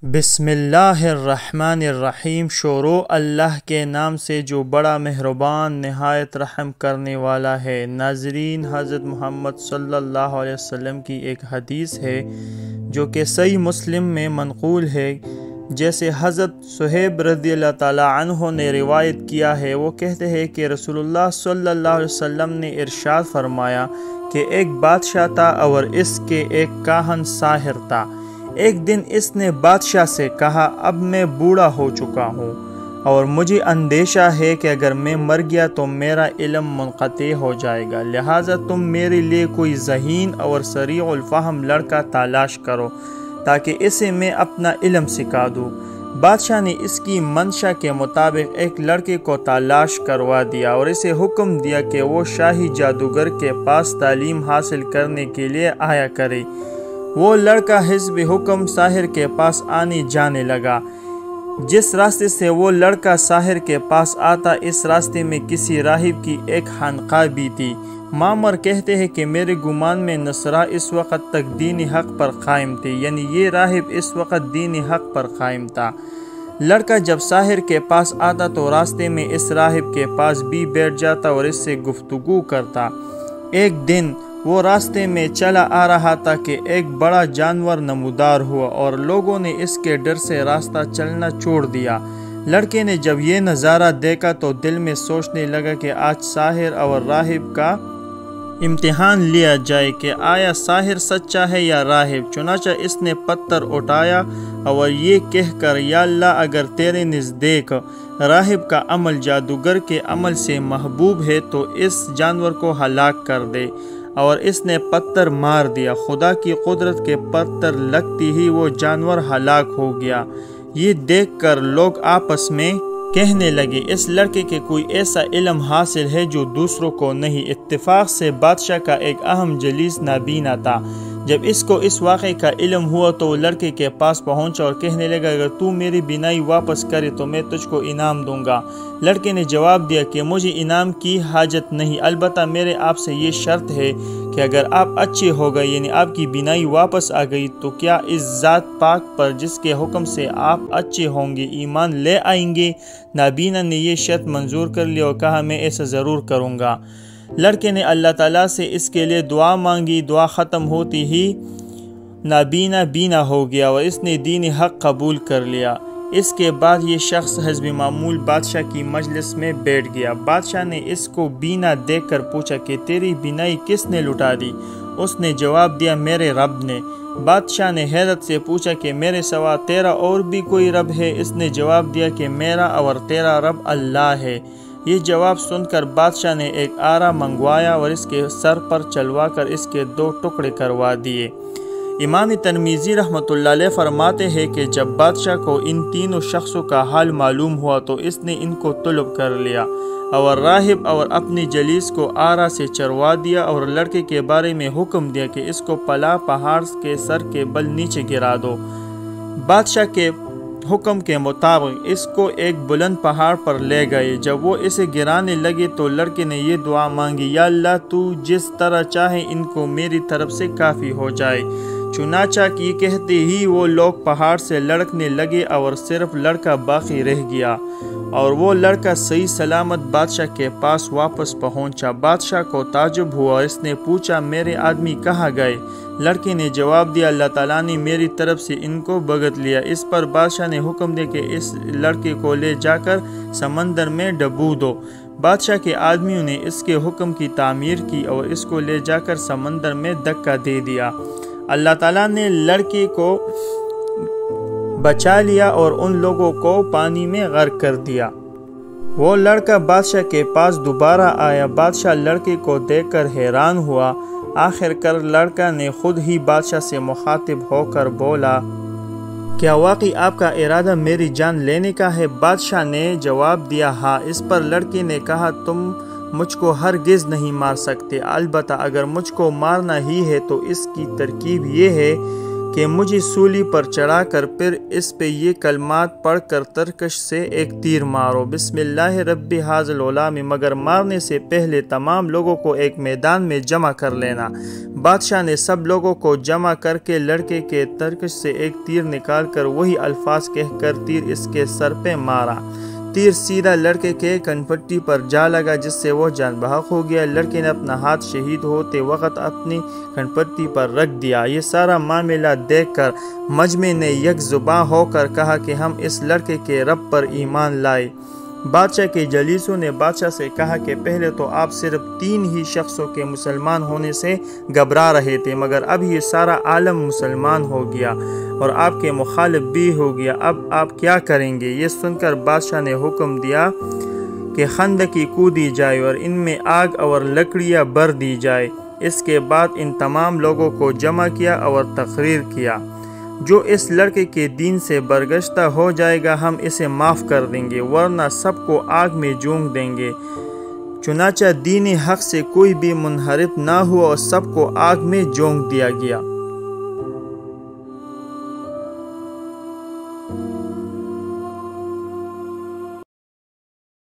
بسم اللہ الرحمن الرحیم۔ شروع اللہ کے نام سے جو بڑا مہربان نہایت رحم کرنے والا ہے۔ ناظرین، حضرت محمد صلی اللہ علیہ وسلم کی ایک حدیث ہے جو کہ صحیح مسلم میں منقول ہے، جیسے حضرت صہیب رضی اللہ تعالیٰ عنہ نے روایت کیا ہے۔ وہ کہتے ہیں کہ رسول اللہ صلی اللہ علیہ وسلم نے ارشاد فرمایا کہ ایک بادشاہ تھا اور اس کے ایک کاہن ساحر تھا۔ ایک دن اس نے بادشاہ سے کہا، اب میں بوڑھا ہو چکا ہوں اور مجھے اندیشہ ہے کہ اگر میں مر گیا تو میرا علم منقطع ہو جائے گا، لہٰذا تم میرے لیے کوئی ذہین اور سریع الفہم لڑکا تلاش کرو تاکہ اسے میں اپنا علم سکھا دوں۔ بادشاہ نے اس کی منشا کے مطابق ایک لڑکے کو تلاش کروا دیا اور اسے حکم دیا کہ وہ شاہی جادوگر کے پاس تعلیم حاصل کرنے کے لیے آیا کرے۔ وہ لڑکا حسب حکم ساحر کے پاس آنے جانے لگا۔ جس راستے سے وہ لڑکا ساحر کے پاس آتا، اس راستے میں کسی راہب کی ایک خانقاہ بھی تھی۔ معمر کہتے ہیں کہ میرے گمان میں نصرہ اس وقت تک دین حق پر قائم تھی، یعنی یہ راہب اس وقت دین حق پر قائم تھا۔ لڑکا جب ساحر کے پاس آتا تو راستے میں اس راہب کے پاس بھی بیٹھ جاتا اور اس سے گفتگو کرتا۔ ایک دن وہ راستے میں چلا آ رہا تھا کہ ایک بڑا جانور نمودار ہوا اور لوگوں نے اس کے ڈر سے راستہ چلنا چھوڑ دیا۔ لڑکے نے جب یہ نظارہ دیکھا تو دل میں سوچنے لگا کہ آج ساحر اور راہب کا امتحان لیا جائے کہ آیا ساحر سچا ہے یا راہب۔ چنانچہ اس نے پتھر اٹھایا اور یہ کہہ کر، یا اللہ، اگر تیرے نزدیک راہب کا عمل جادوگر کے عمل سے محبوب ہے تو اس جانور کو ہلاک کر دے، اور اس نے پتھر مار دیا۔ خدا کی قدرت کے پتھر لگتی ہی وہ جانور ہلاک ہو گیا۔ یہ دیکھ کر لوگ آپس میں کہنے لگے، اس لڑکے کے کوئی ایسا علم حاصل ہے جو دوسروں کو نہیں۔ اتفاق سے بادشاہ کا ایک اہم جلیس نابینا تھا۔ جب اس کو اس واقعے کا علم ہوا تو وہ لڑکے کے پاس پہنچا اور کہنے لگا، اگر تو میری بینائی واپس کرے تو میں تجھ کو انعام دوں گا۔ لڑکے نے جواب دیا کہ مجھے انعام کی حاجت نہیں، البتہ میرے آپ سے یہ شرط ہے کہ اگر آپ اچھے ہو گئے، یعنی آپ کی بینائی واپس آ گئی، تو کیا اس ذات پاک پر جس کے حکم سے آپ اچھے ہوں گے ایمان لے آئیں گے؟ نابینا نے یہ شرط منظور کر لی اور کہا، میں ایسا ضرور کروں گا۔ لڑکے نے اللہ تعالیٰ سے اس کے لیے دعا مانگی۔ دعا ختم ہوتی ہی نابینا بینا ہو گیا اور اس نے دین حق قبول کر لیا۔ اس کے بعد یہ شخص حسب معمول بادشاہ کی مجلس میں بیٹھ گیا۔ بادشاہ نے اس کو بینا دیکھ کر پوچھا کہ تیری بینائی کس نے لٹا دی؟ اس نے جواب دیا، میرے رب نے۔ بادشاہ نے حیرت سے پوچھا کہ میرے سوا تیرا اور بھی کوئی رب ہے؟ اس نے جواب دیا کہ میرا اور تیرا رب اللہ ہے۔ یہ جواب سن کر بادشاہ نے ایک آرا منگوایا اور اس کے سر پر چلوا کر اس کے 2 ٹکڑے کروا دیے۔ امام ترمذی رحمۃ اللہ علیہ فرماتے ہیں کہ جب بادشاہ کو ان تینوں شخصوں کا حال معلوم ہوا تو اس نے ان کو طلب کر لیا اور راہب اور اپنی جلیس کو آرا سے چروا دیا اور لڑکے کے بارے میں حکم دیا کہ اس کو پلا پہاڑ کے سر کے بل نیچے گرا دو۔ بادشاہ کے حکم کے مطابق اس کو ایک بلند پہاڑ پر لے گئے۔ جب وہ اسے گرانے لگے تو لڑکے نے یہ دعا مانگی، یا اللہ، تو جس طرح چاہے ان کو میری طرف سے کافی ہو جائے۔ چنانچہ یہ کہتے ہی وہ لوگ پہاڑ سے لڑکنے لگے اور صرف لڑکا باقی رہ گیا، اور وہ لڑکا صحیح سلامت بادشاہ کے پاس واپس پہنچا۔ بادشاہ کو تعجب ہوا، اس نے پوچھا، میرے آدمی کہاں گئے؟ لڑکے نے جواب دیا، اللہ تعالیٰ نے میری طرف سے ان کو بھگت لیا۔ اس پر بادشاہ نے حکم دیا کہ اس لڑکے کو لے جا کر سمندر میں ڈبو دو۔ بادشاہ کے آدمیوں نے اس کے حکم کی تعمیر کی اور اس کو لے جا کر سمندر میں دھکا دے دیا۔ اللہ تعالیٰ نے لڑکے کو بچا لیا اور ان لوگوں کو پانی میں غرق کر دیا۔ وہ لڑکا بادشاہ کے پاس دوبارہ آیا۔ بادشاہ لڑکے کو دیکھ کر حیران ہوا۔ آخر کار لڑکا نے خود ہی بادشاہ سے مخاطب ہو کر بولا، کیا واقعی آپ کا ارادہ میری جان لینے کا ہے؟ بادشاہ نے جواب دیا، ہاں۔ اس پر لڑکے نے کہا، تم مجھ کو ہرگز نہیں مار سکتے، البتہ اگر مجھ کو مارنا ہی ہے تو اس کی ترکیب یہ ہے کہ مجھے سولی پر چڑھا کر پھر اس پہ یہ کلمات پڑھ کر ترکش سے ایک تیر مارو، بسم اللہ رب ھذا الغلام، مگر مارنے سے پہلے تمام لوگوں کو ایک میدان میں جمع کر لینا۔ بادشاہ نے سب لوگوں کو جمع کر کے لڑکے کے ترکش سے ایک تیر نکال کر وہی الفاظ کہہ کر تیر اس کے سر پہ مارا۔ تیر سیدھا لڑکے کے کنپٹی پر جا لگا جس سے وہ جان بحق ہو گیا۔ لڑکے نے اپنا ہاتھ شہید ہوتے وقت اپنی کنپٹی پر رکھ دیا۔ یہ سارا معاملہ دیکھ کر مجمع نے یک زباں ہو کر کہا کہ ہم اس لڑکے کے رب پر ایمان لائے۔ بادشاہ کے جلیسوں نے بادشاہ سے کہا کہ پہلے تو آپ صرف 3 ہی شخصوں کے مسلمان ہونے سے گھبرا رہے تھے، مگر اب یہ سارا عالم مسلمان ہو گیا اور آپ کے مخالف بھی ہو گیا، اب آپ کیا کریں گے؟ یہ سن کر بادشاہ نے حکم دیا کہ خندقی کودی جائے اور ان میں آگ اور لکڑیاں بھر دی جائے۔ اس کے بعد ان تمام لوگوں کو جمع کیا اور تقریر کیا، جو اس لڑکے کے دین سے برگشتہ ہو جائے گا ہم اسے معاف کر دیں گے، ورنہ سب کو آگ میں جھونک دیں گے۔ چنانچہ دین حق سے کوئی بھی منحرف نہ ہوا اور سب کو آگ میں جھونک دیا گیا۔